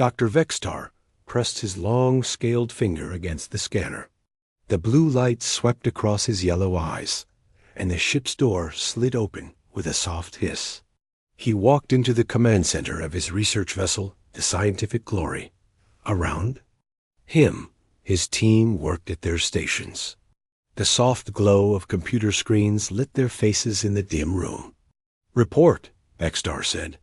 Dr. Vextar pressed his long, scaled finger against the scanner. The blue light swept across his yellow eyes, and the ship's door slid open with a soft hiss. He walked into the command center of his research vessel, the Scientific Glory. Around him, his team worked at their stations. The soft glow of computer screens lit their faces in the dim room. "Report," Vextar said.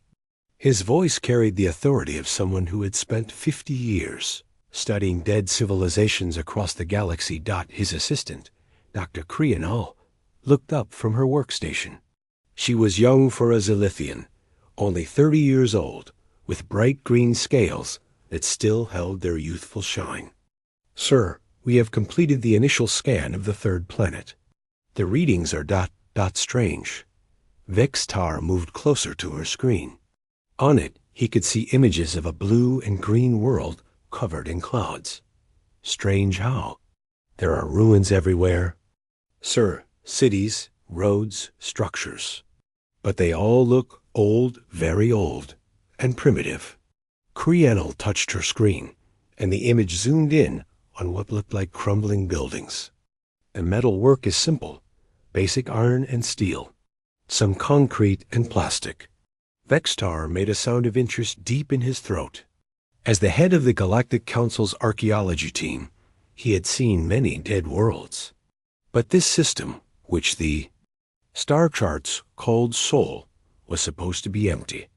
His voice carried the authority of someone who had spent 50 years studying dead civilizations across the galaxy. His assistant, Dr. Krianal, looked up from her workstation. She was young for a Zilithian, only 30 years old, with bright green scales that still held their youthful shine. "Sir, we have completed the initial scan of the third planet. The readings are ... strange." Vextar moved closer to her screen. On it, he could see images of a blue and green world covered in clouds. "Strange how? There are ruins everywhere." "Sir, cities, roads, structures. But they all look old, very old, and primitive." Krianal touched her screen, and the image zoomed in on what looked like crumbling buildings. The metal work is simple, basic iron and steel, some concrete and plastic. Vextar made a sound of interest deep in his throat. As the head of the Galactic Council's archaeology team, he had seen many dead worlds. But this system, which the star charts called Sol, was supposed to be empty.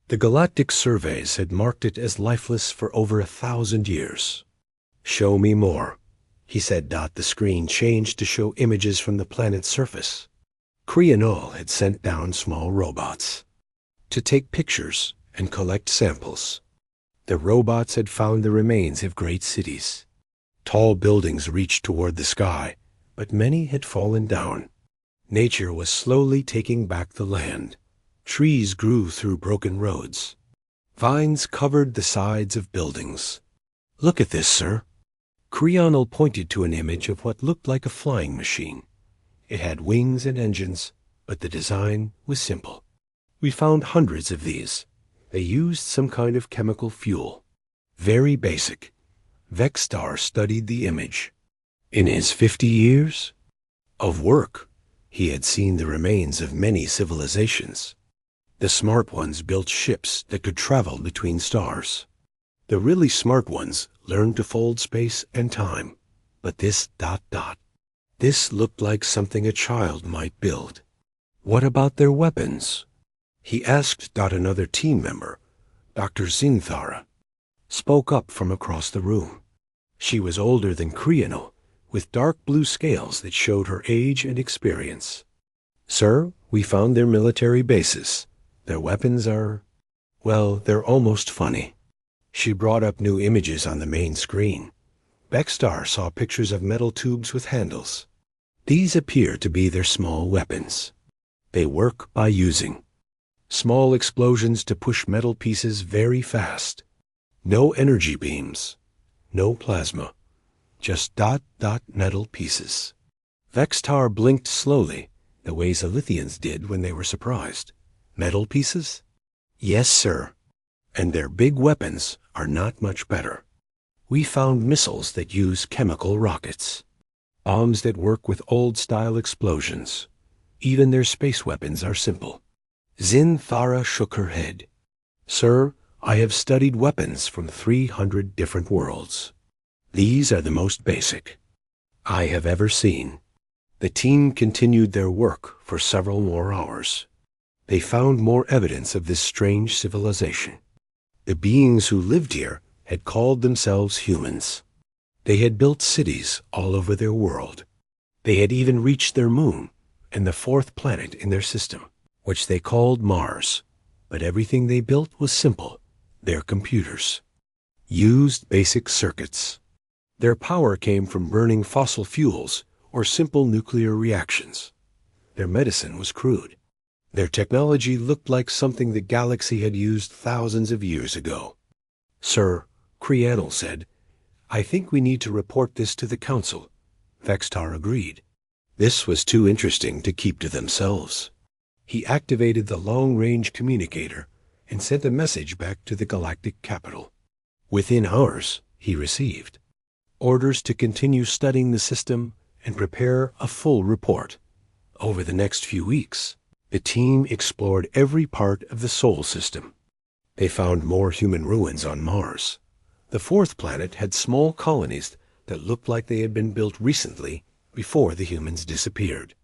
The galactic surveys had marked it as lifeless for over 1,000 years. "Show me more," he said. The screen changed to show images from the planet's surface. Krianal had sent down small robots to take pictures and collect samples. The robots had found the remains of great cities. Tall buildings reached toward the sky, but many had fallen down. Nature was slowly taking back the land. Trees grew through broken roads. Vines covered the sides of buildings. "Look at this, sir." Krianal pointed to an image of what looked like a flying machine. It had wings and engines, but the design was simple. "We found hundreds of these. They used some kind of chemical fuel. Very basic." Vextar studied the image. In his 50 years of work, he had seen the remains of many civilizations. The smart ones built ships that could travel between stars. The really smart ones learned to fold space and time. But this ... This looked like something a child might build. "What about their weapons?" he asked. Another team member, Dr. Zinthara, spoke up from across the room. She was older than Krianal, with dark blue scales that showed her age and experience. "Sir, we found their military bases. Their weapons are, well, they're almost funny." She brought up new images on the main screen. Vextar saw pictures of metal tubes with handles. These appear to be their small weapons. They work by using small explosions to push metal pieces very fast. No energy beams, no plasma, just ... metal pieces. Vextar blinked slowly, the way Zilithians did when they were surprised. "Metal pieces?" "Yes, sir. And their big weapons are not much better. We found missiles that use chemical rockets, bombs that work with old-style explosions. Even their space weapons are simple." Zinthara shook her head. "Sir, I have studied weapons from 300 different worlds. These are the most basic I have ever seen." The team continued their work for several more hours. They found more evidence of this strange civilization. The beings who lived here had called themselves humans. They had built cities all over their world. They had even reached their moon and the fourth planet in their system, which they called Mars. But everything they built was simple. Their computers used basic circuits. Their power came from burning fossil fuels or simple nuclear reactions. Their medicine was crude. Their technology looked like something the galaxy had used thousands of years ago. "Sir," Krianal said, "I think we need to report this to the Council." Vextar agreed. This was too interesting to keep to themselves. He activated the long-range communicator and sent a message back to the galactic capital. Within hours, he received orders to continue studying the system and prepare a full report. Over the next few weeks, the team explored every part of the Sol system. They found more human ruins on Mars. The fourth planet had small colonies that looked like they had been built recently before the humans disappeared.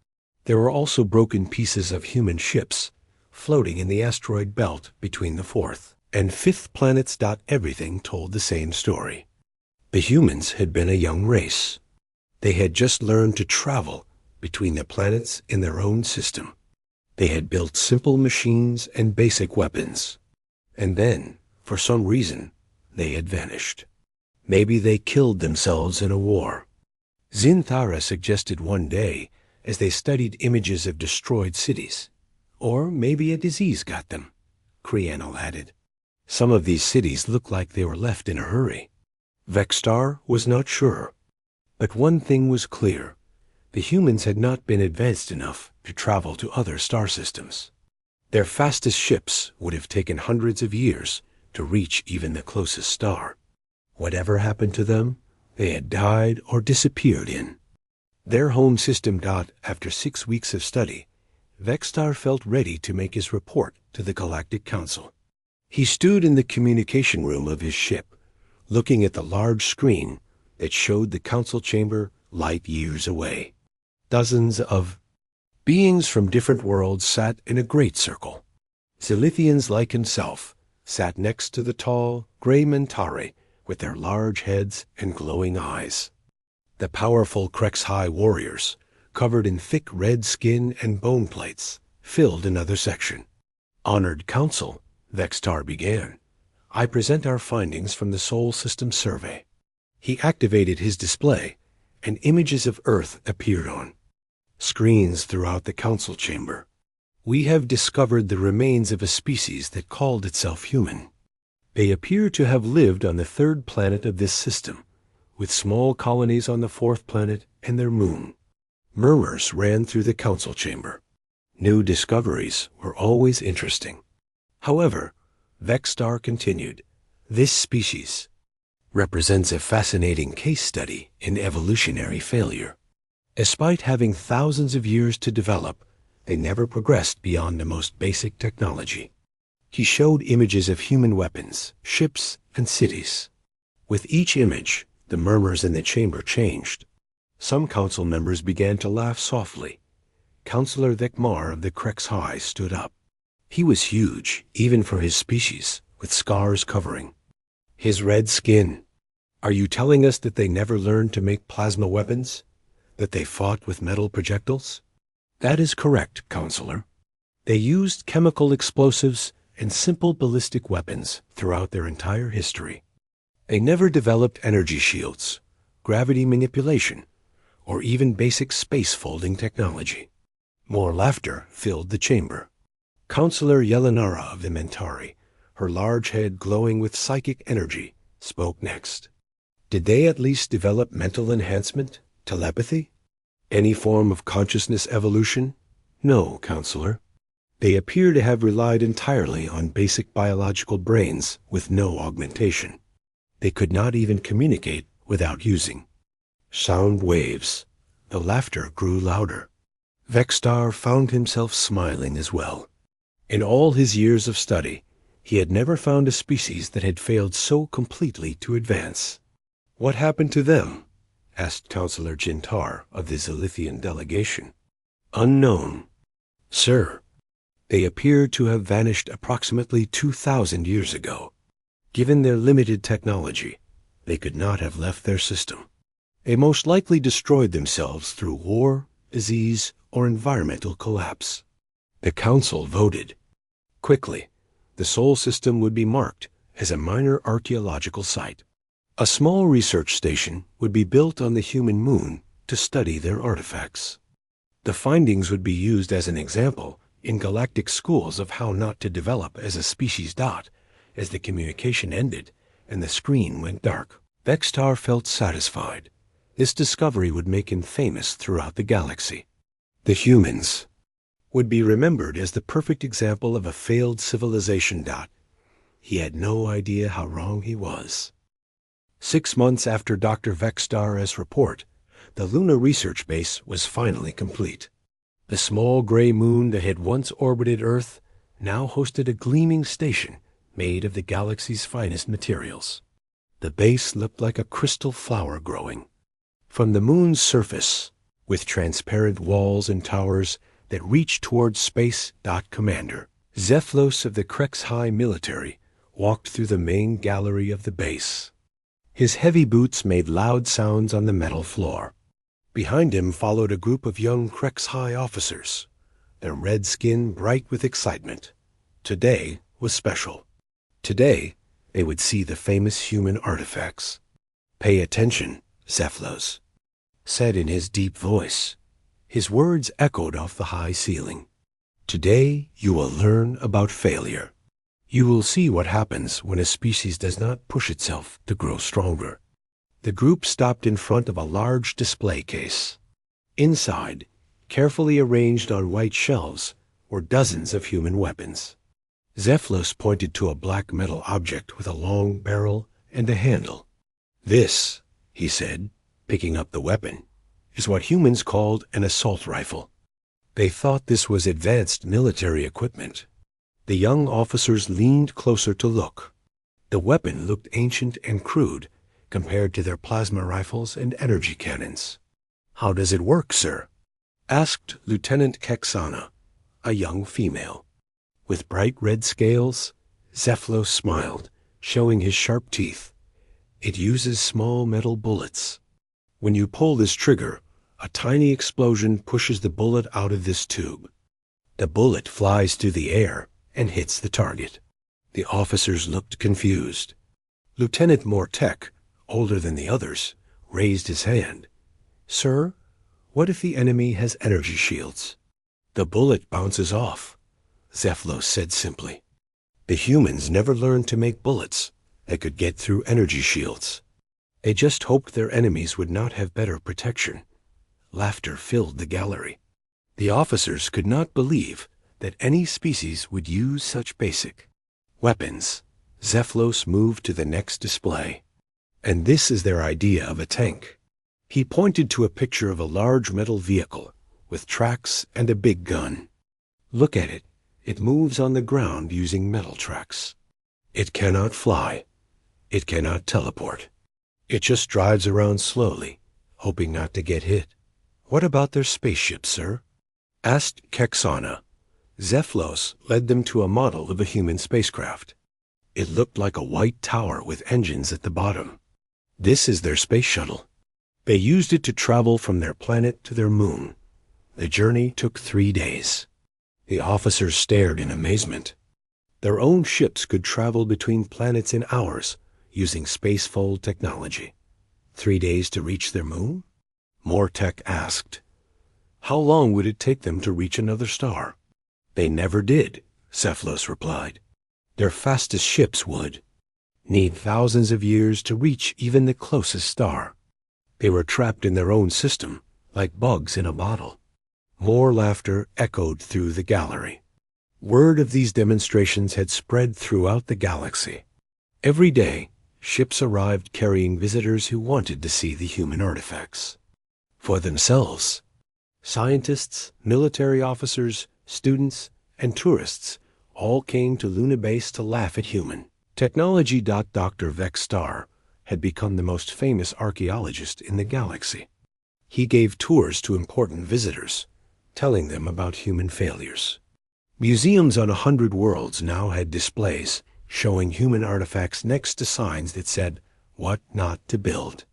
There were also broken pieces of human ships floating in the asteroid belt between the fourth and fifth planets. Everything told the same story. The humans had been a young race. They had just learned to travel between the planets in their own system. They had built simple machines and basic weapons. And then, for some reason, they had vanished. Maybe they killed themselves in a war. Zinthara suggested one day as they studied images of destroyed cities. Or maybe a disease got them, Crianel added. Some of these cities looked like they were left in a hurry. Vextar was not sure. But one thing was clear. The humans had not been advanced enough to travel to other star systems. Their fastest ships would have taken hundreds of years to reach even the closest star. Whatever happened to them, they had died or disappeared in their home system. After 6 weeks of study, Vextar felt ready to make his report to the Galactic Council. He stood in the communication room of his ship, looking at the large screen that showed the council chamber light years away. Dozens of beings from different worlds sat in a great circle. Zilithians like himself sat next to the tall, gray Mentari with their large heads and glowing eyes. The powerful HFY warriors, covered in thick red skin and bone plates, filled another section. Honored Council, Vextar began. I present our findings from the Sol System Survey. He activated his display, and images of Earth appeared on screens throughout the council chamber. We have discovered the remains of a species that called itself human. They appear to have lived on the third planet of this system, with small colonies on the fourth planet and their moon. Murmurs ran through the council chamber. New discoveries were always interesting. However, Vextar continued, this species represents a fascinating case study in evolutionary failure. Despite having thousands of years to develop, they never progressed beyond the most basic technology. He showed images of human weapons, ships, and cities. With each image, the murmurs in the chamber changed. Some council members began to laugh softly. Councillor Vekmar of the HFY stood up. He was huge, even for his species, with scars covering his red skin. Are you telling us that they never learned to make plasma weapons? That they fought with metal projectiles? That is correct, Counselor. They used chemical explosives and simple ballistic weapons throughout their entire history. They never developed energy shields, gravity manipulation, or even basic space folding technology. More laughter filled the chamber. Counselor Yelinara of the Mentari, her large head glowing with psychic energy, spoke next. Did they at least develop mental enhancement, telepathy? Any form of consciousness evolution? No, Counselor. They appear to have relied entirely on basic biological brains with no augmentation. They could not even communicate without using sound waves. The laughter grew louder. Vextar found himself smiling as well. In all his years of study, he had never found a species that had failed so completely to advance. What happened to them? Asked Counselor Jintar of the Zilithian delegation. Unknown. Sir, they appear to have vanished approximately 2,000 years ago. Given their limited technology, they could not have left their system. They most likely destroyed themselves through war, disease, or environmental collapse. The Council voted. Quickly, the Sol system would be marked as a minor archaeological site. A small research station would be built on the human moon to study their artifacts. The findings would be used as an example in galactic schools of how not to develop as a species. As the communication ended and the screen went dark, Vextar felt satisfied. This discovery would make him famous throughout the galaxy. The humans would be remembered as the perfect example of a failed civilization. He had no idea how wrong he was. 6 months after Dr. Vextar's report, the lunar research base was finally complete. The small gray moon that had once orbited Earth now hosted a gleaming station made of the galaxy's finest materials. The base looked like a crystal flower growing. From the moon's surface, with transparent walls and towers that reached towards Space. Commander Zeflos of the Krexhai military walked through the main gallery of the base. His heavy boots made loud sounds on the metal floor. Behind him followed a group of young Krexhai officers, their red skin bright with excitement. Today was special. Today, they would see the famous human artifacts. "Pay attention," Zeflos said in his deep voice. His words echoed off the high ceiling. "Today you will learn about failure. You will see what happens when a species does not push itself to grow stronger." The group stopped in front of a large display case. Inside, carefully arranged on white shelves, were dozens of human weapons. Zeflos pointed to a black metal object with a long barrel and a handle. "This," he said, picking up the weapon, "is what humans called an assault rifle." They thought this was advanced military equipment. The young officers leaned closer to look. The weapon looked ancient and crude compared to their plasma rifles and energy cannons. "How does it work, sir?" asked Lieutenant Kexana, a young female. With bright red scales, Zeflos smiled, showing his sharp teeth. "It uses small metal bullets. When you pull this trigger, a tiny explosion pushes the bullet out of this tube. The bullet flies through the air and hits the target." The officers looked confused. Lieutenant Mortek, older than the others, raised his hand. "Sir, what if the enemy has energy shields?" "The bullet bounces off," Zeflos said simply. "The humans never learned to make bullets that could get through energy shields. They just hoped their enemies would not have better protection." Laughter filled the gallery. The officers could not believe that any species would use such basic weapons. Zeflos moved to the next display. "And this is their idea of a tank." He pointed to a picture of a large metal vehicle with tracks and a big gun. "Look at it. It moves on the ground using metal tracks. It cannot fly. It cannot teleport. It just drives around slowly, hoping not to get hit." "What about their spaceship, sir?" asked Kexana. Zeflos led them to a model of a human spacecraft. It looked like a white tower with engines at the bottom. "This is their space shuttle. They used it to travel from their planet to their moon. The journey took 3 days." The officers stared in amazement. Their own ships could travel between planets in hours using spacefold technology. 3 days to reach their moon? Mortek asked. "How long would it take them to reach another star?" "They never did," Zeflos replied. "Their fastest ships would need thousands of years to reach even the closest star. They were trapped in their own system, like bugs in a bottle." More laughter echoed through the gallery. Word of these demonstrations had spread throughout the galaxy. Every day, ships arrived carrying visitors who wanted to see the human artifacts for themselves. Scientists, military officers, students, and tourists all came to Luna Base to laugh at human technology. Dr. Vextar had become the most famous archaeologist in the galaxy. He gave tours to important visitors, telling them about human failures. Museums on 100 worlds now had displays showing human artifacts next to signs that said, "What not to build."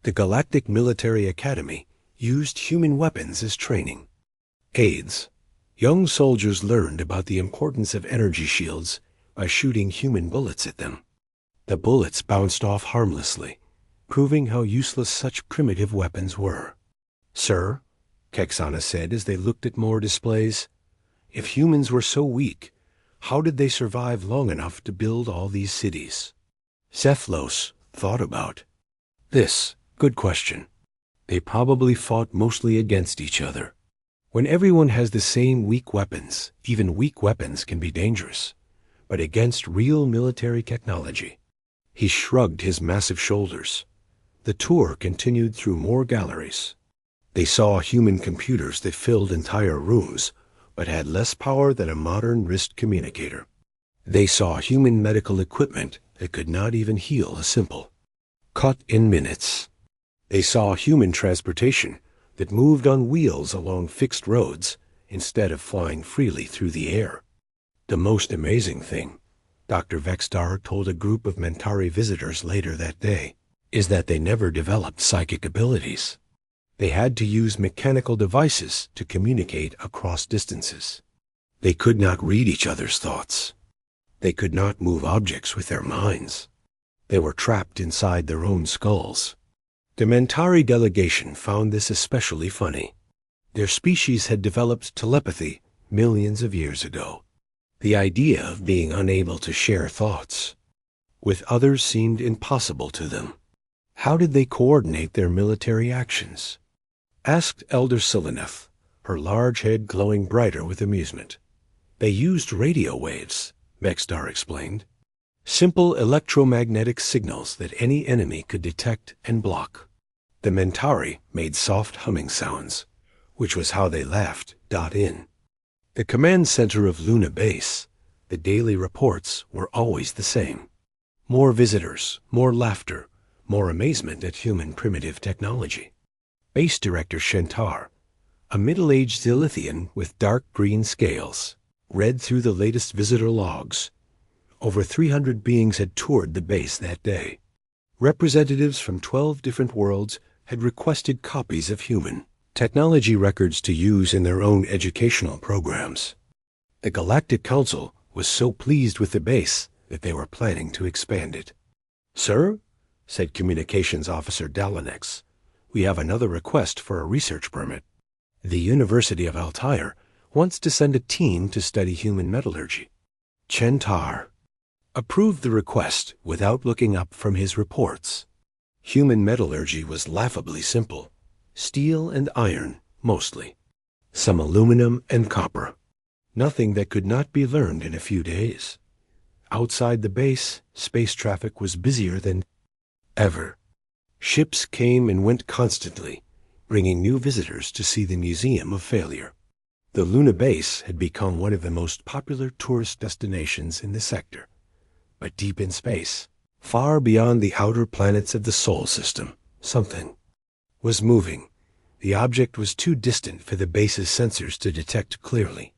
The Galactic Military Academy used human weapons as training aids. Young soldiers learned about the importance of energy shields by shooting human bullets at them. The bullets bounced off harmlessly, proving how useless such primitive weapons were. "Sir," Kexana said as they looked at more displays, "if humans were so weak, how did they survive long enough to build all these cities?" Zeflos thought about this. Good question. They probably fought mostly against each other. When everyone has the same weak weapons, even weak weapons can be dangerous. But against real military technology, He shrugged his massive shoulders. The tour continued through more galleries. They saw human computers that filled entire rooms, but had less power than a modern wrist communicator. They saw human medical equipment that could not even heal a simple cut in minutes. They saw human transportation that moved on wheels along fixed roads instead of flying freely through the air. The most amazing thing, Dr. Vextar told a group of Mentari visitors later that day, is that they never developed psychic abilities. They had to use mechanical devices to communicate across distances. They could not read each other's thoughts. They could not move objects with their minds. They were trapped inside their own skulls. The Mentari delegation found this especially funny. Their species had developed telepathy millions of years ago. The idea of being unable to share thoughts with others seemed impossible to them. How did they coordinate their military actions? Asked Elder Sileneth, her large head glowing brighter with amusement. They used radio waves, Vextar explained. Simple electromagnetic signals that any enemy could detect and block. The Mentari made soft humming sounds, which was how they laughed. In the command center of Luna Base, the daily reports were always the same. More visitors, more laughter, more amazement at human primitive technology. Base Director Shentar, a middle-aged Zilithian with dark green scales, read through the latest visitor logs. Over 300 beings had toured the base that day. Representatives from 12 different worlds had requested copies of human technology records to use in their own educational programs. The Galactic Council was so pleased with the base that they were planning to expand it. "Sir," said Communications Officer Dalanex, "we have another request for a research permit. The University of Altair wants to send a team to study human metallurgy." Chentar approved the request without looking up from his reports. Human metallurgy was laughably simple. Steel and iron, mostly. Some aluminum and copper. Nothing that could not be learned in a few days. Outside the base, space traffic was busier than ever. Ships came and went constantly, bringing new visitors to see the Museum of Failure. The Luna Base had become one of the most popular tourist destinations in the sector. But deep in space, far beyond the outer planets of the Sol system, something was moving. The object was too distant for the base's sensors to detect clearly.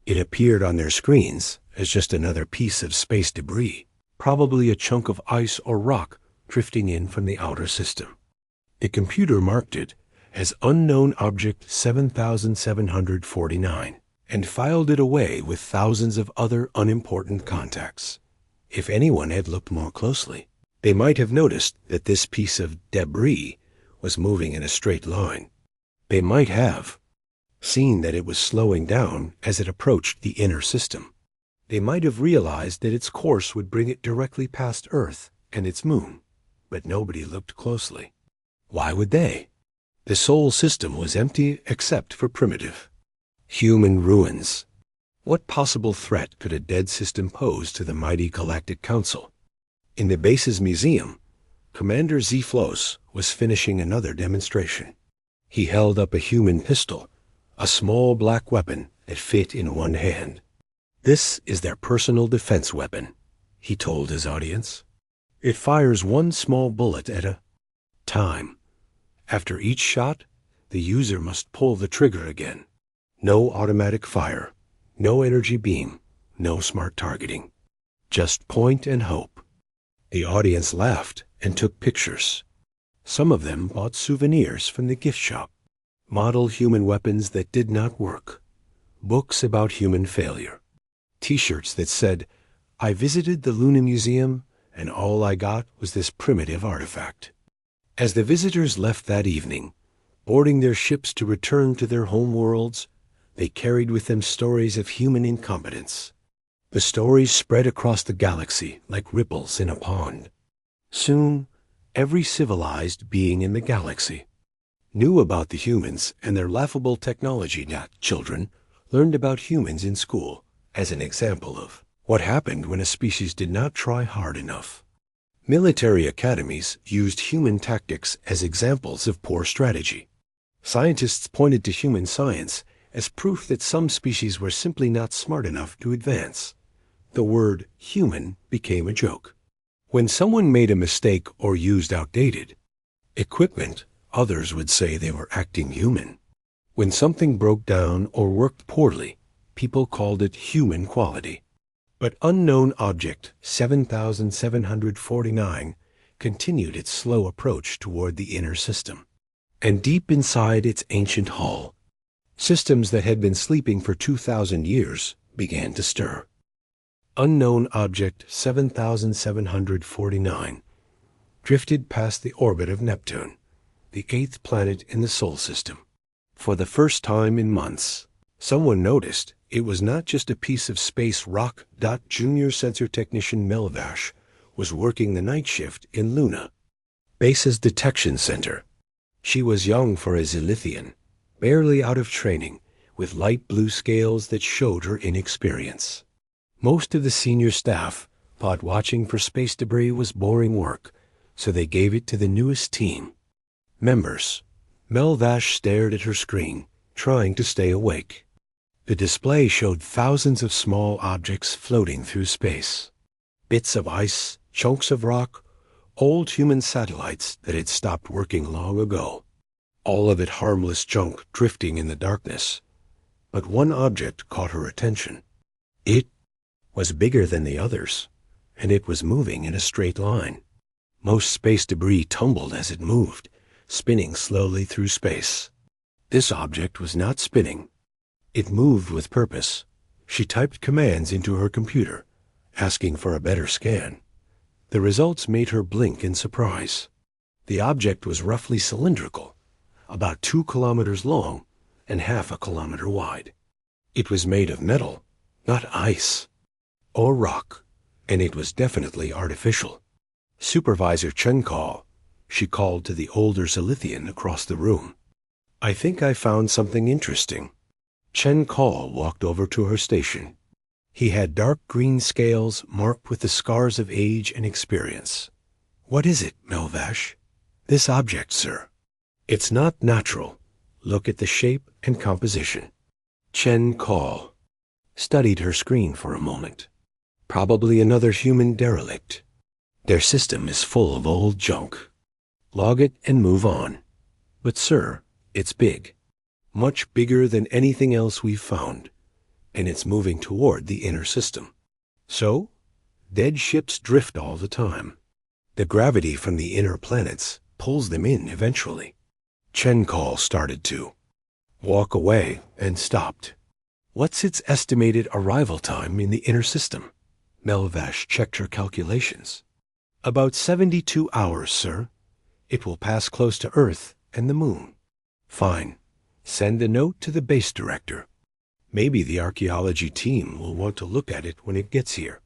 It appeared on their screens as just another piece of space debris, probably a chunk of ice or rock drifting in from the outer system. The computer marked it as Unknown Object 7749 and filed it away with thousands of other unimportant contacts. If anyone had looked more closely, they might have noticed that this piece of debris was moving in a straight line. They might have seen that it was slowing down as it approached the inner system. They might have realized that its course would bring it directly past Earth and its moon, but nobody looked closely. Why would they? The Sol system was empty except for primitive human ruins. What possible threat could a dead system pose to the mighty Galactic Council? In the base's museum, Commander Zeflos was finishing another demonstration. He held up a human pistol, a small black weapon that fit in one hand. "This is their personal defense weapon," he told his audience. "It fires one small bullet at a time. After each shot, the user must pull the trigger again. No automatic fire, no energy beam, no smart targeting. Just point and hope." The audience laughed and took pictures. Some of them bought souvenirs from the gift shop. Model human weapons that did not work. Books about human failure. T-shirts that said, "I visited the Luna Museum and all I got was this primitive artifact." As the visitors left that evening, boarding their ships to return to their home worlds, they carried with them stories of human incompetence. The stories spread across the galaxy like ripples in a pond. Soon, every civilized being in the galaxy knew about the humans and their laughable technology. Children learned about humans in school as an example of what happened when a species did not try hard enough. Military academies used human tactics as examples of poor strategy. Scientists pointed to human science as proof that some species were simply not smart enough to advance. The word human became a joke. When someone made a mistake or used outdated equipment, others would say they were acting human. When something broke down or worked poorly, people called it human quality. But unknown object 7749 continued its slow approach toward the inner system. And deep inside its ancient hull, systems that had been sleeping for 2,000 years began to stir. Unknown object 7749 drifted past the orbit of Neptune, the 8th planet in the Sol system. For the first time in months, someone noticed it was not just a piece of space rock. Junior sensor technician Melvash was working the night shift in Luna, Base's detection center. She was young for a Zilithian, barely out of training, with light blue scales that showed her inexperience. Most of the senior staff thought watching for space debris was boring work, so they gave it to the newest team members. Melvash stared at her screen, trying to stay awake. The display showed thousands of small objects floating through space. Bits of ice, chunks of rock, old human satellites that had stopped working long ago. All of it harmless junk drifting in the darkness. But one object caught her attention. It was bigger than the others, and it was moving in a straight line. Most space debris tumbled as it moved, spinning slowly through space. This object was not spinning. It moved with purpose. She typed commands into her computer, asking for a better scan. The results made her blink in surprise. The object was roughly cylindrical, about 2 kilometers long and half a kilometer wide. It was made of metal, not ice or rock, and it was definitely artificial. Supervisor Chen called. She called to the older Zilithian across the room. "I think I found something interesting." Chen Call walked over to her station. He had dark green scales marked with the scars of age and experience. "What is it, Melvash?" "This object, sir. It's not natural. Look at the shape and composition." Chen Call studied her screen for a moment. "Probably another human derelict. Their system is full of old junk. Log it and move on. But, sir, it's big. Much bigger than anything else we've found, and it's moving toward the inner system. So, dead ships drift all the time. The gravity from the inner planets pulls them in eventually." Chen Call started to walk away and stopped. "What's its estimated arrival time in the inner system?" Melvash checked her calculations. "About 72 hours, sir. It will pass close to Earth and the Moon." "Fine. Send a note to the base director. Maybe the archaeology team will want to look at it when it gets here.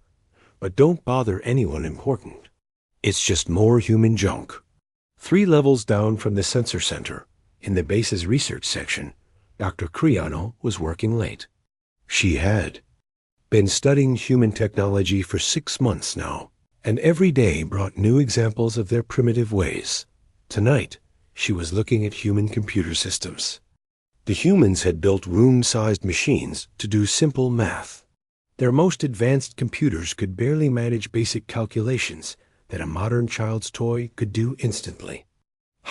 But don't bother anyone important. It's just more human junk." 3 levels down from the sensor center, in the base's research section, Dr. Criano was working late. She had been studying human technology for 6 months now, and every day brought new examples of their primitive ways. Tonight, she was looking at human computer systems. The humans had built room-sized machines to do simple math. Their most advanced computers could barely manage basic calculations that a modern child's toy could do instantly.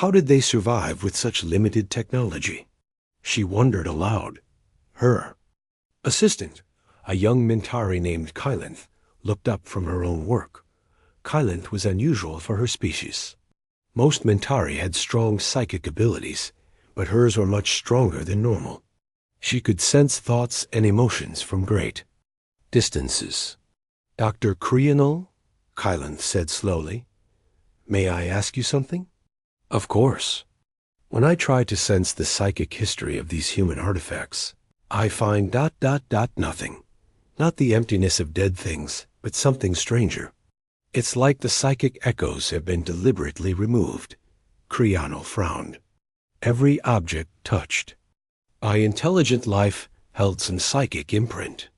How did they survive with such limited technology? She wondered aloud. Her assistant, a young Mintari named Kylanth, looked up from her own work. Kylanth was unusual for her species. Most Mintari had strong psychic abilities, but hers were much stronger than normal. She could sense thoughts and emotions from great distances. "Dr. Crianol," Kylanth said slowly, "may I ask you something?" "Of course." "When I try to sense the psychic history of these human artifacts, I find nothing. Not the emptiness of dead things, but something stranger. It's like the psychic echoes have been deliberately removed." Criano frowned. "Every object touched by intelligent life held some psychic imprint.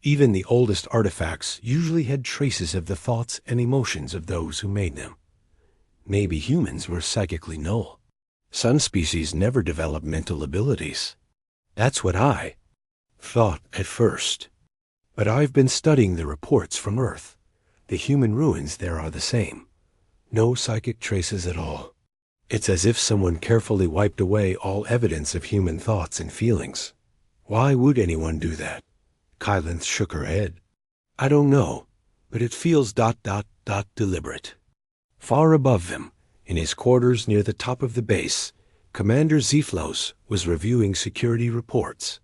Even the oldest artifacts usually had traces of the thoughts and emotions of those who made them. Maybe humans were psychically null. Some species never develop mental abilities. That's what I thought at first. But I've been studying the reports from Earth. The human ruins there are the same. No psychic traces at all. It's as if someone carefully wiped away all evidence of human thoughts and feelings. Why would anyone do that? Kylanth shook her head. I don't know, but it feels deliberate. Far above them, in his quarters near the top of the base, Commander Zeflos was reviewing security reports.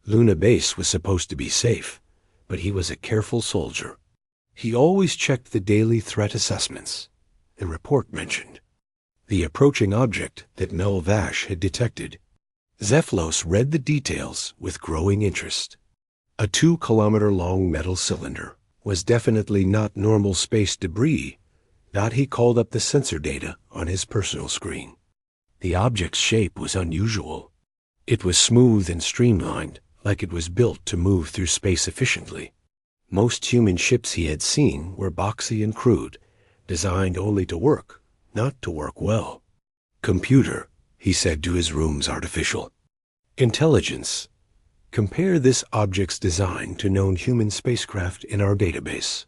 Luna Base was supposed to be safe, but he was a careful soldier. He always checked the daily threat assessments. The report mentioned the approaching object that Mel Vash had detected. Zeflos read the details with growing interest. A 2-kilometer-long metal cylinder was definitely not normal space debris. He called up the sensor data on his personal screen. The object's shape was unusual. It was smooth and streamlined, like it was built to move through space efficiently. Most human ships he had seen were boxy and crude, designed only to work, not to work well. Computer, he said to his room's artificial intelligence. Compare this object's design to known human spacecraft in our database.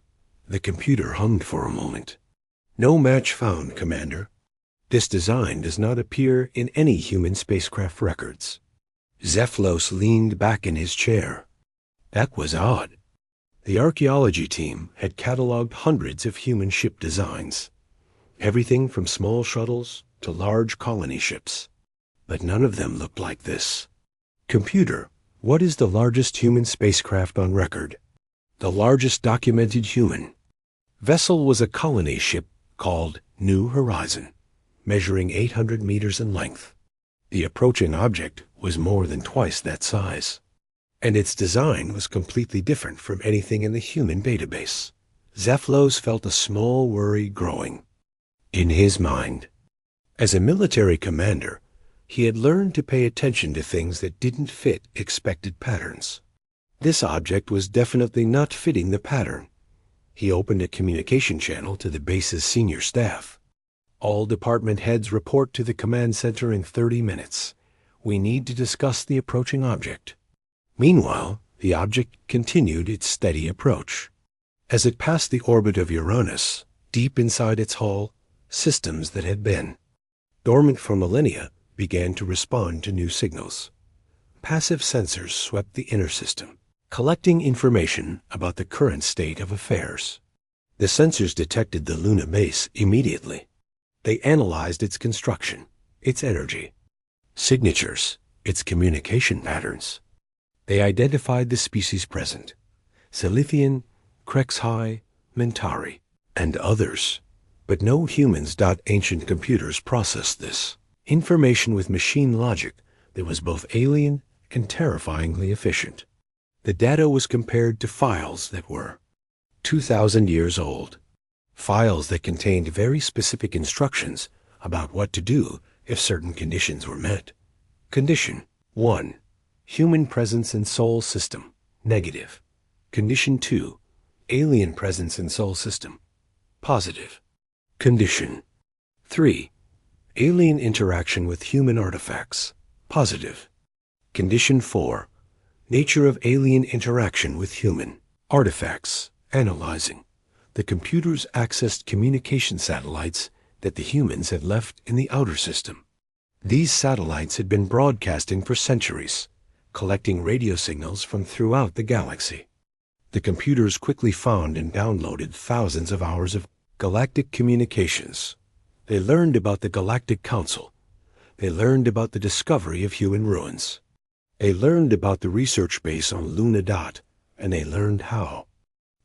The computer hummed for a moment. No match found, Commander. This design does not appear in any human spacecraft records. Zeflos leaned back in his chair. That was odd. The archaeology team had cataloged hundreds of human ship designs. Everything from small shuttles to large colony ships. But none of them looked like this. Computer, what is the largest human spacecraft on record? The largest documented human vessel was a colony ship called New Horizon, measuring 800 meters in length. The approaching object was more than twice that size, and its design was completely different from anything in the human database. Zeflos felt a small worry growing in his mind. As a military commander, he had learned to pay attention to things that didn't fit expected patterns. This object was definitely not fitting the pattern. He opened a communication channel to the base's senior staff. All department heads report to the command center in 30 minutes. We need to discuss the approaching object. Meanwhile, the object continued its steady approach. As it passed the orbit of Uranus, deep inside its hull, systems that had been dormant for millennia began to respond to new signals. Passive sensors swept the inner system, collecting information about the current state of affairs. The sensors detected the Luna base immediately. They analyzed its construction, its energy, signatures, its communication patterns. They identified the species present: Silithian, Krexhai, Mentari, and others. But no humans. Ancient computers processed this information with machine logic that was both alien and terrifyingly efficient. The data was compared to files that were 2,000 years old, files that contained very specific instructions about what to do if certain conditions were met. Condition 1. Human presence in Sol system, negative. Condition 2. Alien presence in Sol system, positive. Condition 3. Alien interaction with human artifacts, positive. Condition 4. Nature of alien interaction with human artifacts, analyzing. The computers accessed communication satellites that the humans had left in the outer system. These satellites had been broadcasting for centuries, collecting radio signals from throughout the galaxy. The computers quickly found and downloaded thousands of hours of galactic communications. They learned about the Galactic Council. They learned about the discovery of human ruins. They learned about the research base on Luna Dot, and they learned how.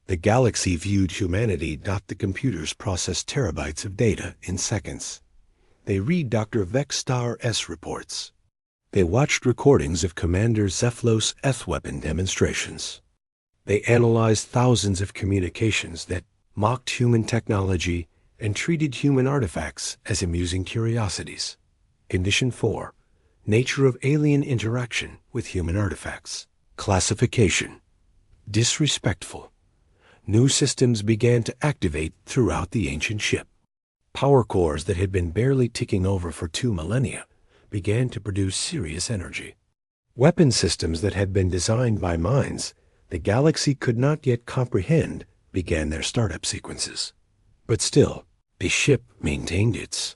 The galaxy viewed humanity. The computers processed terabytes of data in seconds. They read Dr. Vexstar S reports. They watched recordings of Commander Zeflos S weapon demonstrations. They analyzed thousands of communications that mocked human technology and treated human artifacts as amusing curiosities. Condition 4. Nature of alien interaction with human artifacts. Classification. Disrespectful. New systems began to activate throughout the ancient ship. Power cores that had been barely ticking over for 2 millennia began to produce serious energy. Weapon systems that had been designed by minds the galaxy could not yet comprehend began their startup sequences. But still, the ship maintained its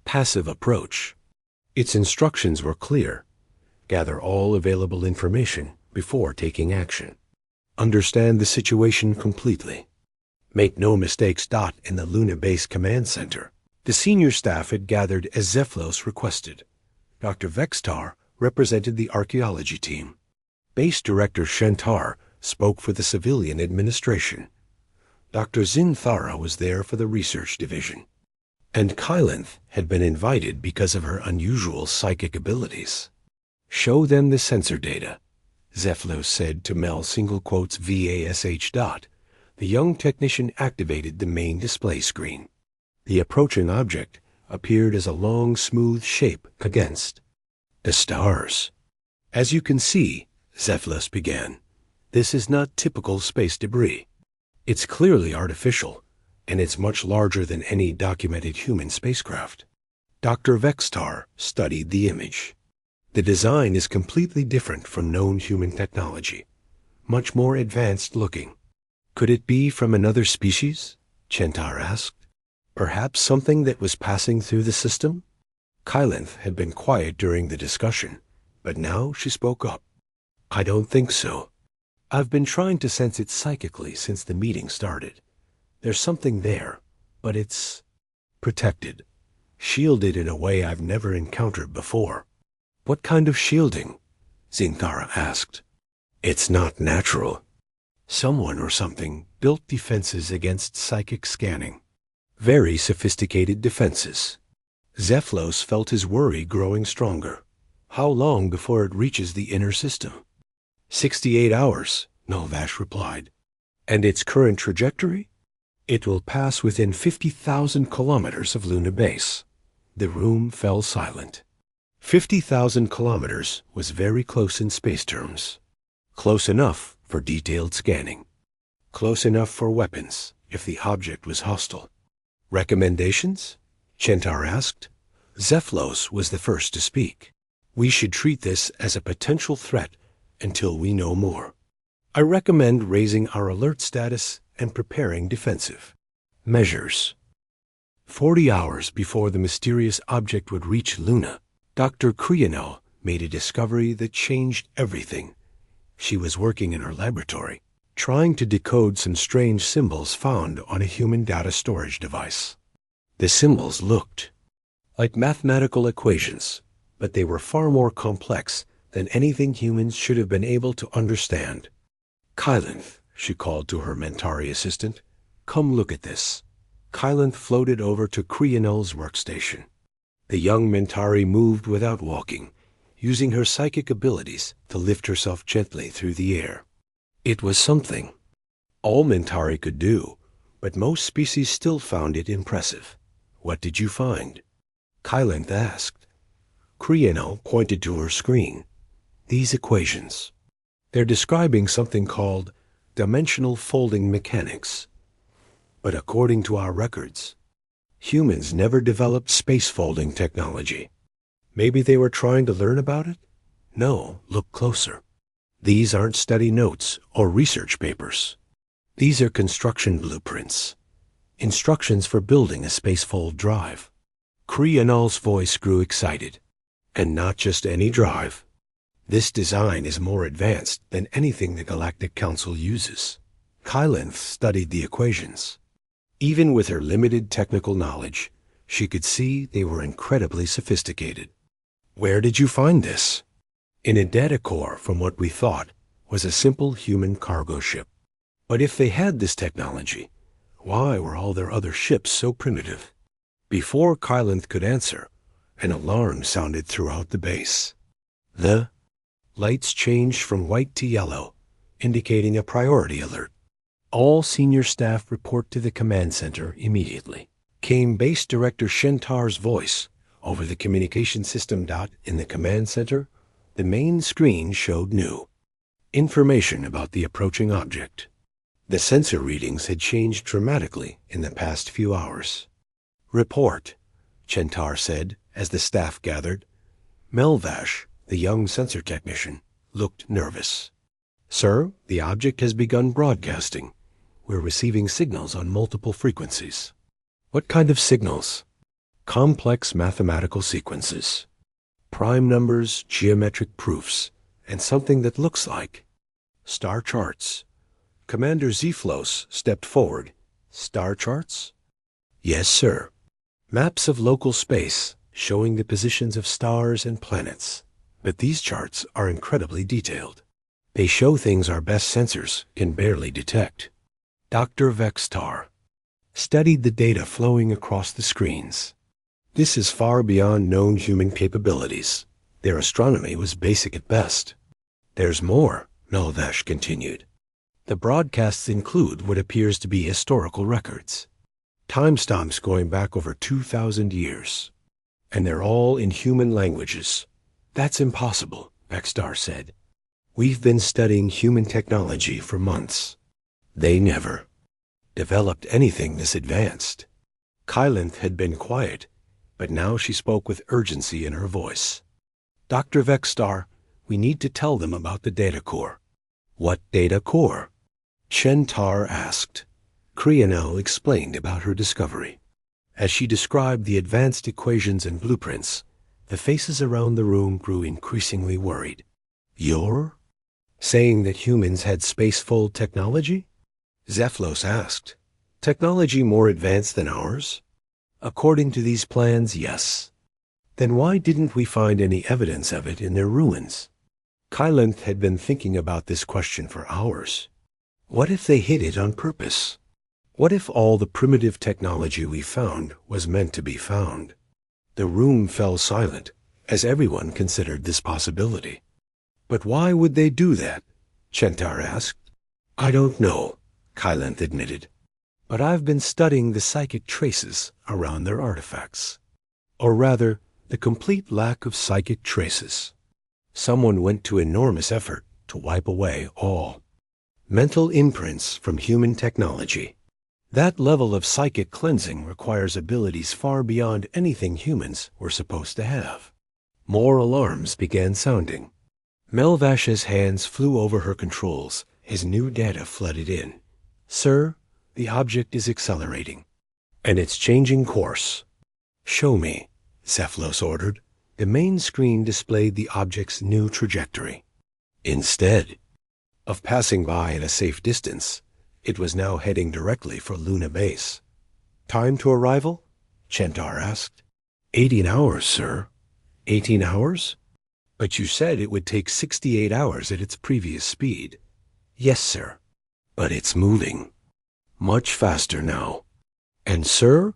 passive approach. Its instructions were clear. Gather all available information before taking action. Understand the situation completely. Make no mistakes. In the Luna Base Command Center, the senior staff had gathered as Zeflos requested. Dr. Vextar represented the archaeology team. Base Director Shentar spoke for the civilian administration. Dr. Zinthara was there for the research division. And Kylanth had been invited because of her unusual psychic abilities. Show them the sensor data, Zeflos said to Mel VASH. The young technician activated the main display screen. The approaching object appeared as a long, smooth shape against the stars. As you can see, Zeflos began, this is not typical space debris. It's clearly artificial, and it's much larger than any documented human spacecraft. Dr. Vextar studied the image. The design is completely different from known human technology, much more advanced looking. Could it be from another species? Chentar asked. Perhaps something that was passing through the system? Kylanth had been quiet during the discussion, but now she spoke up. I don't think so. I've been trying to sense it psychically since the meeting started. There's something there, but it's protected, shielded in a way I've never encountered before. What kind of shielding? Zinthara asked. It's not natural. Someone or something built defenses against psychic scanning. Very sophisticated defenses. Zeflos felt his worry growing stronger. How long before it reaches the inner system? 68 hours, Nolvash replied. And its current trajectory? It will pass within 50,000 kilometers of Luna Base. The room fell silent. 50,000 kilometers was very close in space terms. Close enough for detailed scanning. Close enough for weapons if the object was hostile. Recommendations? Chentar asked. Zeflos was the first to speak. We should treat this as a potential threat until we know more. I recommend raising our alert status and preparing defensive measures. 40 hours before the mysterious object would reach Luna, Dr. Krianel made a discovery that changed everything. She was working in her laboratory, trying to decode some strange symbols found on a human data storage device. The symbols looked like mathematical equations, but they were far more complex than anything humans should have been able to understand. Kylanth, she called to her Mentari assistant, come look at this. Kylanth floated over to Krianel's workstation. The young Mentari moved without walking, using her psychic abilities to lift herself gently through the air. It was something all Mentari could do, but most species still found it impressive. What did you find? Kylanth asked. Krianel pointed to her screen. These equations. They're describing something called dimensional folding mechanics. But according to our records, humans never developed space folding technology. Maybe they were trying to learn about it? No, look closer. These aren't study notes or research papers. These are construction blueprints. Instructions for building a spacefold drive. Krianel's voice grew excited. And not just any drive. This design is more advanced than anything the Galactic Council uses. Kylanth studied the equations. Even with her limited technical knowledge, she could see they were incredibly sophisticated. Where did you find this? In a data core from what we thought was a simple human cargo ship. But if they had this technology, why were all their other ships so primitive? Before Kylanth could answer, an alarm sounded throughout the base. The lights changed from white to yellow, indicating a priority alert. All senior staff report to the command center immediately. Came Base Director Shentar's voice over the communication system. In the command center, the main screen showed new. Information about the approaching object. The sensor readings had changed dramatically in the past few hours. Report, Chentar said as the staff gathered. Melvash, the young sensor technician, looked nervous. Sir, the object has begun broadcasting. We're receiving signals on multiple frequencies. What kind of signals? Complex mathematical sequences. Prime numbers, geometric proofs, and something that looks like star charts. Commander Zeflos stepped forward. Star charts? Yes, sir. Maps of local space showing the positions of stars and planets. But these charts are incredibly detailed. They show things our best sensors can barely detect. Dr. Vextar studied the data flowing across the screens. This is far beyond known human capabilities. Their astronomy was basic at best. There's more, Melvash continued. The broadcasts include what appears to be historical records. Timestamps going back over 2,000 years. And they're all in human languages. That's impossible, Vextar said. We've been studying human technology for months. They never developed anything this advanced. Kylanth had been quiet, but now she spoke with urgency in her voice. Dr. Vextar, we need to tell them about the data core. What data core? Chentar asked. Krianel explained about her discovery. As she described the advanced equations and blueprints, the faces around the room grew increasingly worried. You're saying that humans had spacefold technology? Zeflos asked. Technology more advanced than ours? According to these plans, yes. Then why didn't we find any evidence of it in their ruins? Kylanth had been thinking about this question for hours. What if they hid it on purpose? What if all the primitive technology we found was meant to be found? The room fell silent, as everyone considered this possibility. But why would they do that? Chentar asked. I don't know, Kylanth admitted. But I've been studying the psychic traces around their artifacts. Or rather, the complete lack of psychic traces. Someone went to enormous effort to wipe away all mental imprints from human technology. That level of psychic cleansing requires abilities far beyond anything humans were supposed to have. More alarms began sounding. Melvash's hands flew over her controls as new data flooded in. Sir, the object is accelerating, and it's changing course. Show me, Zeflos ordered. The main screen displayed the object's new trajectory. Instead of passing by at a safe distance, it was now heading directly for Luna Base. Time to arrival? Chentar asked. 18 hours, sir. 18 hours? But you said it would take 68 hours at its previous speed. Yes, sir. But it's moving. Much faster now. And, sir,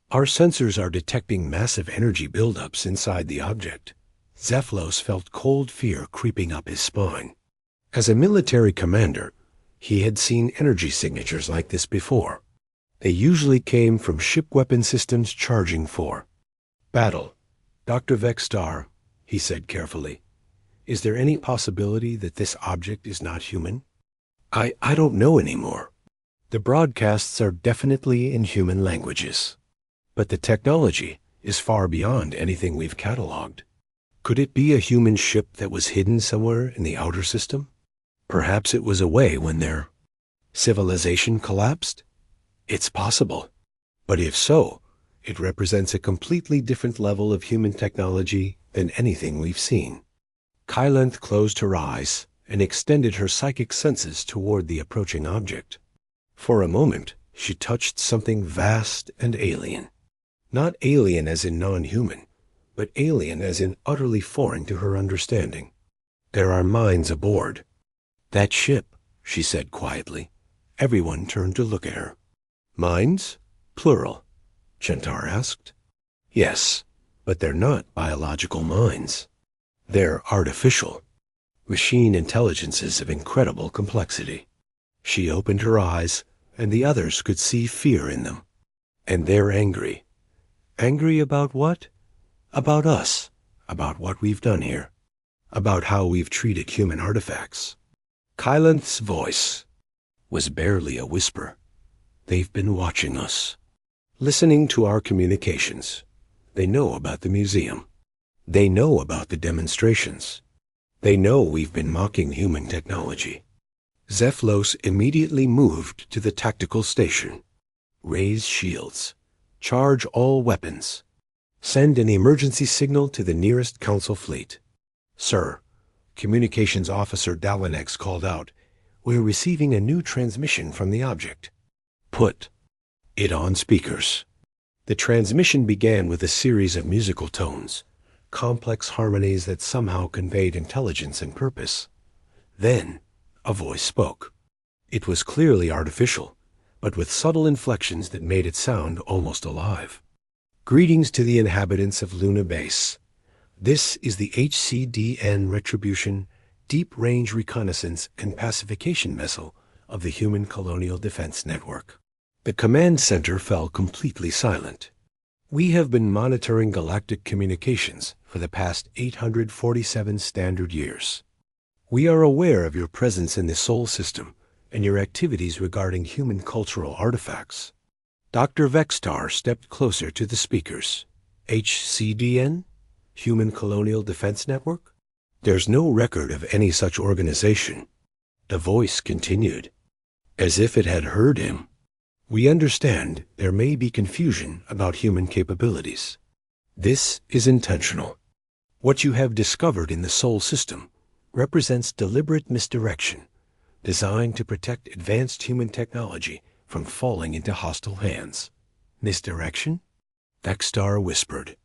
our sensors are detecting massive energy buildups inside the object. Zeflos felt cold fear creeping up his spine. As a military commander, he had seen energy signatures like this before. They usually came from ship weapon systems charging for battle. Dr. Vextar, he said carefully, is there any possibility that this object is not human? I don't know anymore. The broadcasts are definitely in human languages. But the technology is far beyond anything we've cataloged. Could it be a human ship that was hidden somewhere in the outer system? Perhaps it was away when their civilization collapsed? It's possible. But if so, it represents a completely different level of human technology than anything we've seen. Kylanth closed her eyes and extended her psychic senses toward the approaching object. For a moment, she touched something vast and alien. Not alien as in non-human, but alien as in utterly foreign to her understanding. There are minds aboard. That ship, she said quietly. Everyone turned to look at her. Minds? Plural, Chentar asked. Yes, but they're not biological minds. They're artificial. Machine intelligences of incredible complexity. She opened her eyes, and the others could see fear in them. And they're angry. Angry about what? About us. About what we've done here. About how we've treated human artifacts. Kylanth's voice was barely a whisper. They've been watching us, listening to our communications. They know about the museum. They know about the demonstrations. They know we've been mocking human technology. Zeflos immediately moved to the tactical station. Raise shields. Charge all weapons. Send an emergency signal to the nearest Council fleet. Sir, Communications Officer Dalinex called out. We're receiving a new transmission from the object. Put it on speakers. The transmission began with a series of musical tones, complex harmonies that somehow conveyed intelligence and purpose. Then, a voice spoke. It was clearly artificial, but with subtle inflections that made it sound almost alive. Greetings to the inhabitants of Luna Base. This is the HCDN Retribution Deep-Range Reconnaissance and Pacification Vessel of the Human Colonial Defense Network. The command center fell completely silent. We have been monitoring galactic communications for the past 847 standard years. We are aware of your presence in the Sol system and your activities regarding human cultural artifacts. Dr. Vextar stepped closer to the speakers. HCDN? Human Colonial Defense Network? There's no record of any such organization. The voice continued, as if it had heard him. We understand there may be confusion about human capabilities. This is intentional. What you have discovered in the Sol system represents deliberate misdirection, designed to protect advanced human technology from falling into hostile hands. Misdirection? Vextar whispered.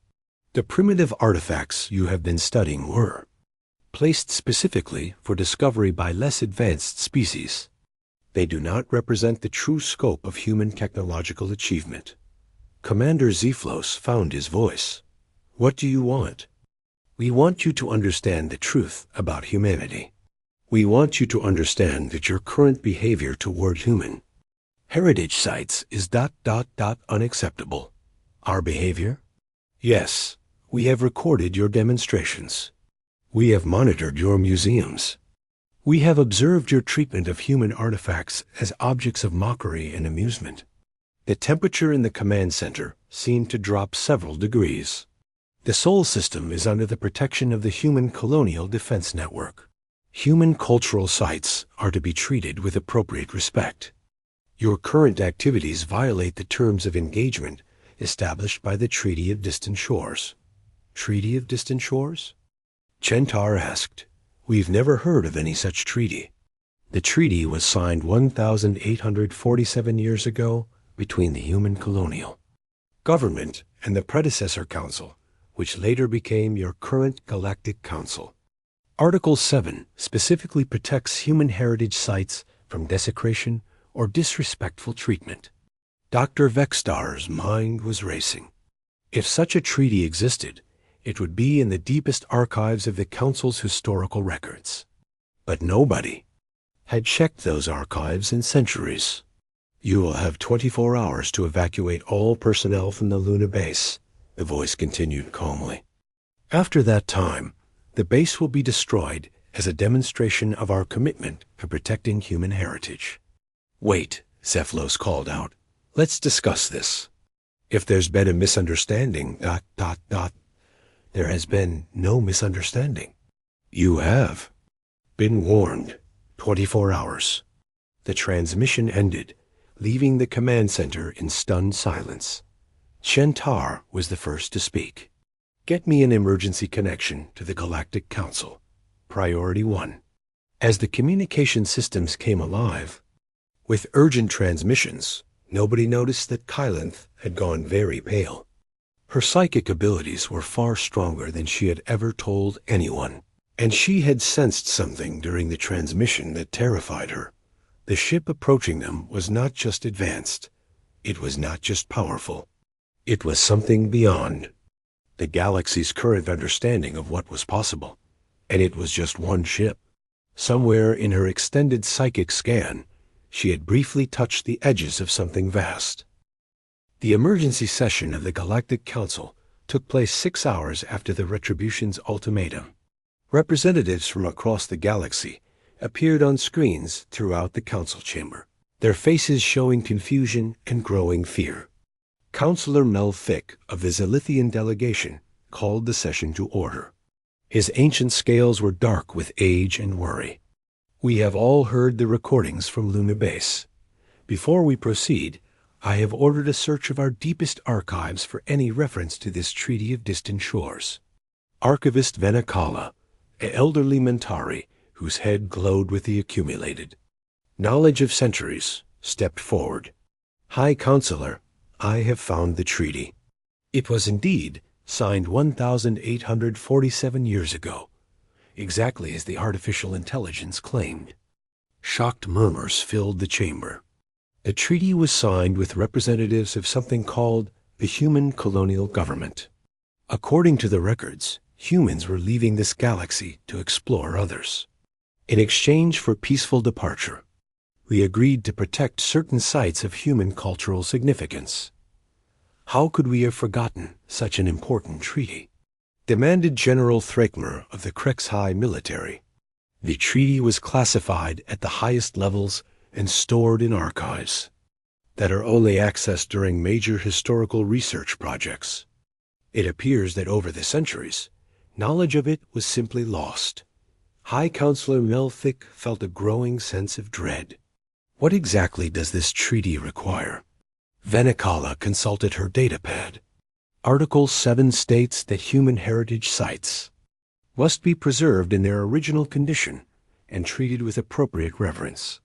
The primitive artifacts you have been studying were placed specifically for discovery by less advanced species. They do not represent the true scope of human technological achievement. Commander Zeflos found his voice. What do you want? We want you to understand the truth about humanity. We want you to understand that your current behavior toward human heritage sites is ... unacceptable. Our behavior? Yes, we have recorded your demonstrations. We have monitored your museums. We have observed your treatment of human artifacts as objects of mockery and amusement. The temperature in the command center seemed to drop several degrees. The Sol system is under the protection of the Human Colonial Defense Network. Human cultural sites are to be treated with appropriate respect. Your current activities violate the terms of engagement established by the Treaty of Distant Shores. Treaty of Distant Shores? Chentar asked. We've never heard of any such treaty. The treaty was signed 1,847 years ago between the Human Colonial Government and the predecessor council, which later became your current Galactic Council. Article 7 specifically protects human heritage sites from desecration or disrespectful treatment. Dr. Vextar's mind was racing. If such a treaty existed, it would be in the deepest archives of the Council's historical records. But nobody had checked those archives in centuries. You will have 24 hours to evacuate all personnel from the Luna base, the voice continued calmly. After that time, the base will be destroyed as a demonstration of our commitment to protecting human heritage. Wait, Zeflos called out. Let's discuss this. If there's been a misunderstanding, ... There has been no misunderstanding. You have been warned. 24 hours. The transmission ended, leaving the command center in stunned silence. Chentar was the first to speak. Get me an emergency connection to the Galactic Council. Priority 1. As the communication systems came alive, with urgent transmissions, nobody noticed that Kylanth had gone very pale. Her psychic abilities were far stronger than she had ever told anyone, and she had sensed something during the transmission that terrified her. The ship approaching them was not just advanced. It was not just powerful. It was something beyond the galaxy's current understanding of what was possible. And it was just one ship. Somewhere in her extended psychic scan, she had briefly touched the edges of something vast. The emergency session of the Galactic Council took place 6 hours after the Retribution's ultimatum. Representatives from across the galaxy appeared on screens throughout the council chamber, their faces showing confusion and growing fear. Counselor Mel Thick of the Zilithian delegation called the session to order. His ancient scales were dark with age and worry. We have all heard the recordings from Luna Base. Before we proceed, I have ordered a search of our deepest archives for any reference to this Treaty of Distant Shores. Archivist Venekala, an elderly Mentari whose head glowed with the accumulated knowledge of centuries, stepped forward. High Counselor, I have found the treaty. It was indeed signed 1,847 years ago, exactly as the artificial intelligence claimed. Shocked murmurs filled the chamber. The treaty was signed with representatives of something called the Human Colonial Government. According to the records, humans were leaving this galaxy to explore others. In exchange for peaceful departure, we agreed to protect certain sites of human cultural significance. How could we have forgotten such an important treaty? Demanded General Thrakmer of the Krexhai military. The treaty was classified at the highest levels and stored in archives that are only accessed during major historical research projects. It appears that over the centuries, knowledge of it was simply lost. High Counselor Melthick felt a growing sense of dread. What exactly does this treaty require? Venekala consulted her datapad. Article 7 states that human heritage sites must be preserved in their original condition and treated with appropriate reverence.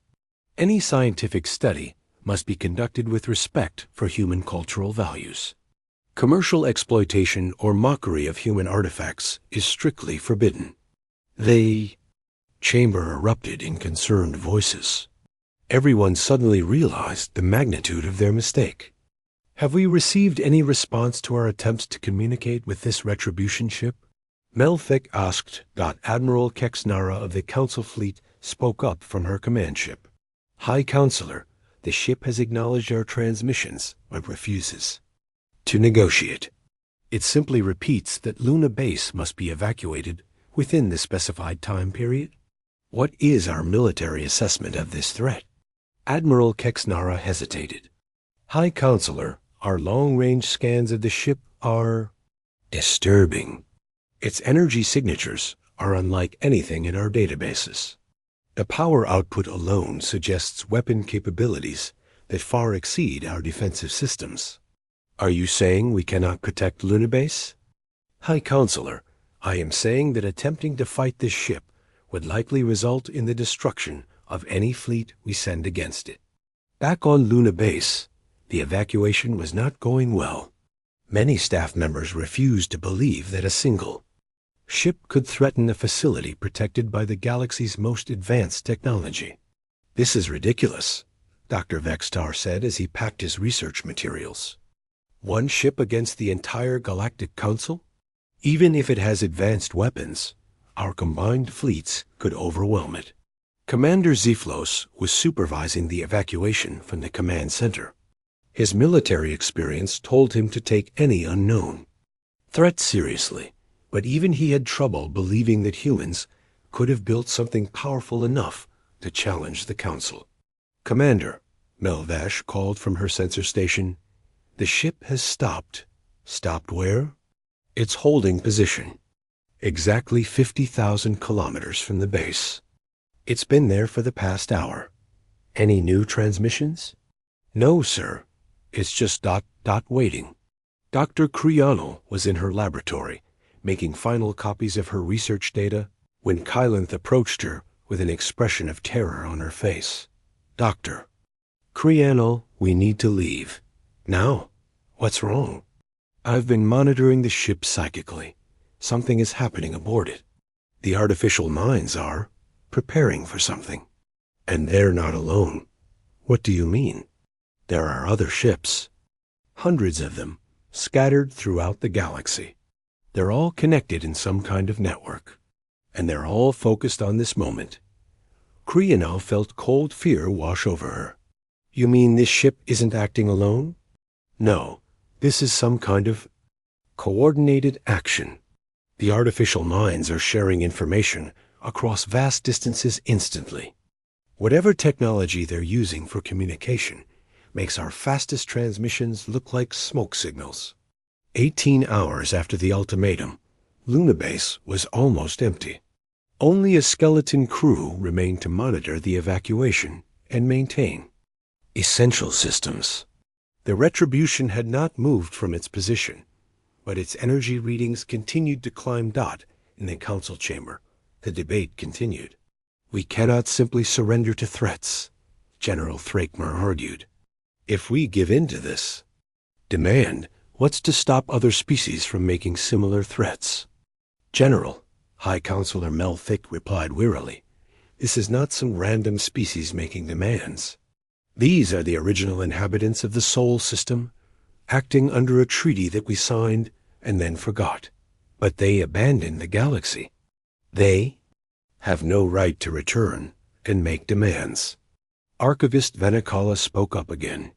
Any scientific study must be conducted with respect for human cultural values. Commercial exploitation or mockery of human artifacts is strictly forbidden. The chamber erupted in concerned voices. Everyone suddenly realized the magnitude of their mistake. Have we received any response to our attempts to communicate with this retribution ship? Melthick asked. Admiral Kexnara of the Council Fleet spoke up from her command ship. High Counselor, the ship has acknowledged our transmissions, but refuses to negotiate. It simply repeats that Luna Base must be evacuated within the specified time period. What is our military assessment of this threat? Admiral Kexnara hesitated. High Counselor, our long-range scans of the ship are disturbing. Its energy signatures are unlike anything in our databases. The power output alone suggests weapon capabilities that far exceed our defensive systems. Are you saying we cannot protect Luna Base? High Counselor, I am saying that attempting to fight this ship would likely result in the destruction of any fleet we send against it. Back on Luna Base, the evacuation was not going well. Many staff members refused to believe that a single ship could threaten a facility protected by the galaxy's most advanced technology. This is ridiculous, Dr. Vextar said as he packed his research materials. One ship against the entire Galactic Council? Even if it has advanced weapons, our combined fleets could overwhelm it. Commander Ziflos was supervising the evacuation from the command center. His military experience told him to take any unknown threat seriously, but even he had trouble believing that humans could have built something powerful enough to challenge the Council. Commander, Melvash called from her sensor station, the ship has stopped. Stopped where? Its holding position. Exactly 50,000 kilometers from the base. It's been there for the past hour. Any new transmissions? No, sir. It's just waiting. Dr. Kriano was in her laboratory, making final copies of her research data, when Kylanth approached her with an expression of terror on her face. Doctor. Kriano, we need to leave. Now? What's wrong? I've been monitoring the ship psychically. Something is happening aboard it. The artificial minds are preparing for something. And they're not alone. What do you mean? There are other ships. Hundreds of them, scattered throughout the galaxy. They're all connected in some kind of network. And they're all focused on this moment. Kriano felt cold fear wash over her. You mean this ship isn't acting alone? No, this is some kind of coordinated action. The artificial minds are sharing information across vast distances instantly. Whatever technology they're using for communication makes our fastest transmissions look like smoke signals. 18 hours after the ultimatum, Luna Base was almost empty. Only a skeleton crew remained to monitor the evacuation and maintain essential systems. The Retribution had not moved from its position, but its energy readings continued to climb. In the council chamber, the debate continued. "We cannot simply surrender to threats," General Thrakmer argued. "If we give in to this demand, what's to stop other species from making similar threats?" "General," High Counselor Melthick replied wearily, "this is not some random species making demands. These are the original inhabitants of the Sol system, acting under a treaty that we signed and then forgot. But they abandoned the galaxy. They have no right to return and make demands." Archivist Venicala spoke up again.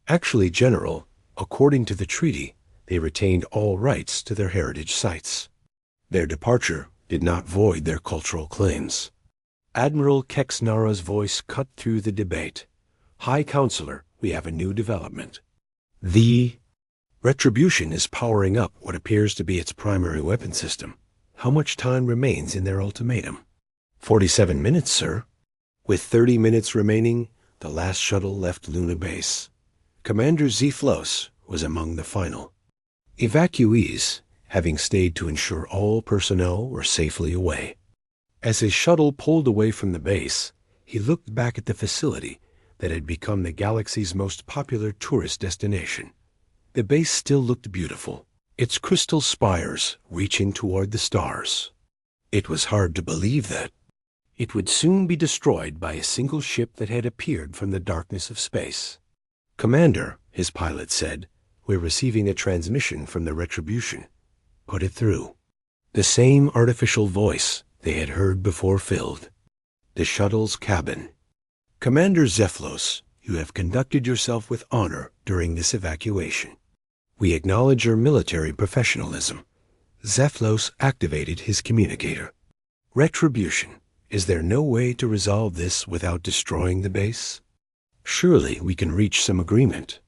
"Actually, General, according to the treaty, they retained all rights to their heritage sites. Their departure did not void their cultural claims." Admiral Kexnara's voice cut through the debate. "High Counselor, we have a new development. The Retribution is powering up what appears to be its primary weapon system. How much time remains in their ultimatum?" 47 minutes, sir." With 30 minutes remaining, the last shuttle left Luna Base. Commander Zeflos was among the final evacuees, having stayed to ensure all personnel were safely away. As his shuttle pulled away from the base, he looked back at the facility that had become the galaxy's most popular tourist destination. The base still looked beautiful, its crystal spires reaching toward the stars. It was hard to believe that it would soon be destroyed by a single ship that had appeared from the darkness of space. "Commander," his pilot said, "we're receiving a transmission from the Retribution." "Put it through." The same artificial voice they had heard before filled the shuttle's cabin. "Commander Zeflos, you have conducted yourself with honor during this evacuation. We acknowledge your military professionalism." Zeflos activated his communicator. "Retribution, is there no way to resolve this without destroying the base? Surely we can reach some agreement."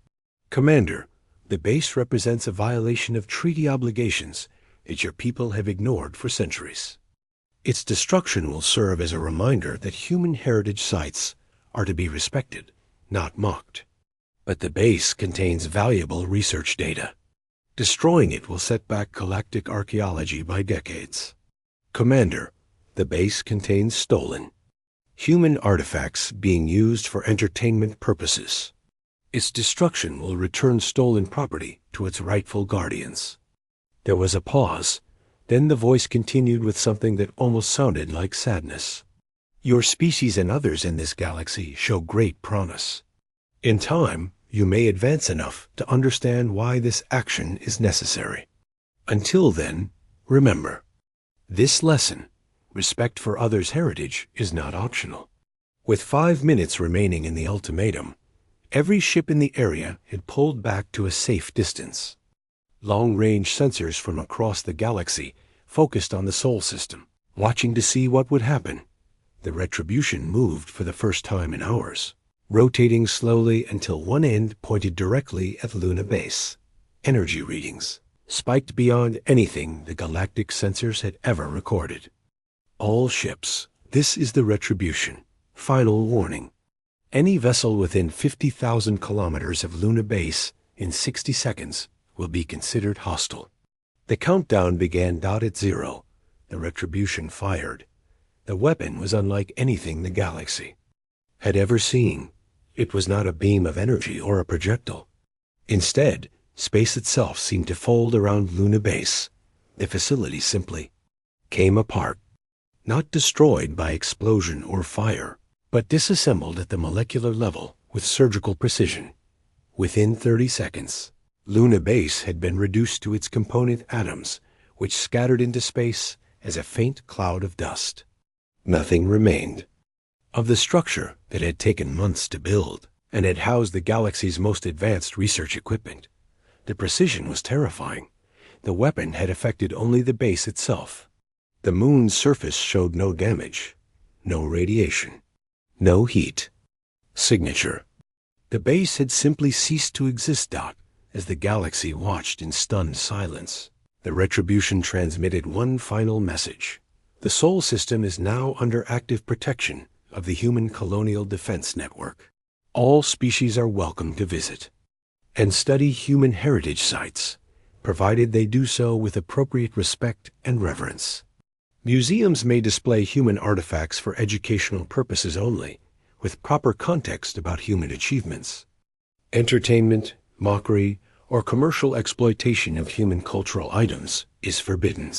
"Commander, the base represents a violation of treaty obligations that your people have ignored for centuries. Its destruction will serve as a reminder that human heritage sites are to be respected, not mocked. But the base contains valuable research data. Destroying it will set back galactic archaeology by decades. Commander, the base contains stolen human artifacts being used for entertainment purposes. Its destruction will return stolen property to its rightful guardians." There was a pause. Then the voice continued with something that almost sounded like sadness. "Your species and others in this galaxy show great promise. In time, you may advance enough to understand why this action is necessary. Until then, remember, this lesson, respect for others' heritage, is not optional." With 5 minutes remaining in the ultimatum, every ship in the area had pulled back to a safe distance. Long-range sensors from across the galaxy focused on the Sol system, watching to see what would happen. The Retribution moved for the first time in hours, rotating slowly until one end pointed directly at Luna Base. Energy readings spiked beyond anything the galactic sensors had ever recorded. "All ships, this is the Retribution. Final warning. Any vessel within 50,000 kilometers of Luna Base in 60 seconds will be considered hostile." The countdown began at 0. The Retribution fired. The weapon was unlike anything the galaxy had ever seen. It was not a beam of energy or a projectile. Instead, space itself seemed to fold around Luna Base. The facility simply came apart, not destroyed by explosion or fire, but disassembled at the molecular level with surgical precision. Within 30 seconds, Luna Base had been reduced to its component atoms, which scattered into space as a faint cloud of dust. Nothing remained of the structure that had taken months to build and had housed the galaxy's most advanced research equipment. The precision was terrifying. The weapon had affected only the base itself. The moon's surface showed no damage, no radiation, no heat. Signature. The base had simply ceased to exist, as the galaxy watched in stunned silence. The Retribution transmitted one final message. The Sol system is now under active protection of the Human Colonial Defense Network. All species are welcome to visit and study human heritage sites, provided they do so with appropriate respect and reverence. Museums may display human artifacts for educational purposes only, with proper context about human achievements. Entertainment, mockery, or commercial exploitation of human cultural items is forbidden.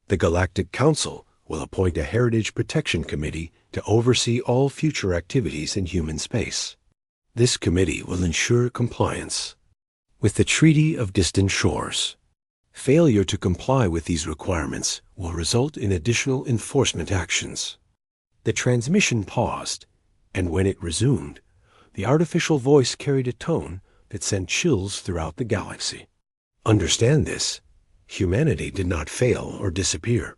The Galactic Council will appoint a Heritage Protection Committee to oversee all future activities in human space. This committee will ensure compliance with the Treaty of Distant Shores. Failure to comply with these requirements will result in additional enforcement actions. The transmission paused, and when it resumed, the artificial voice carried a tone that sent chills throughout the galaxy. Understand this: humanity did not fail or disappear.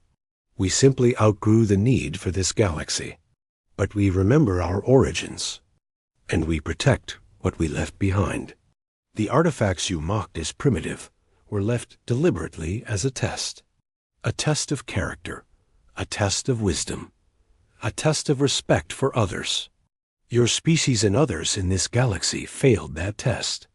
We simply outgrew the need for this galaxy. But we remember our origins, and we protect what we left behind. The artifacts you mocked as primitive were left deliberately as a test of character, a test of wisdom, a test of respect for others. Your species and others in this galaxy failed that test.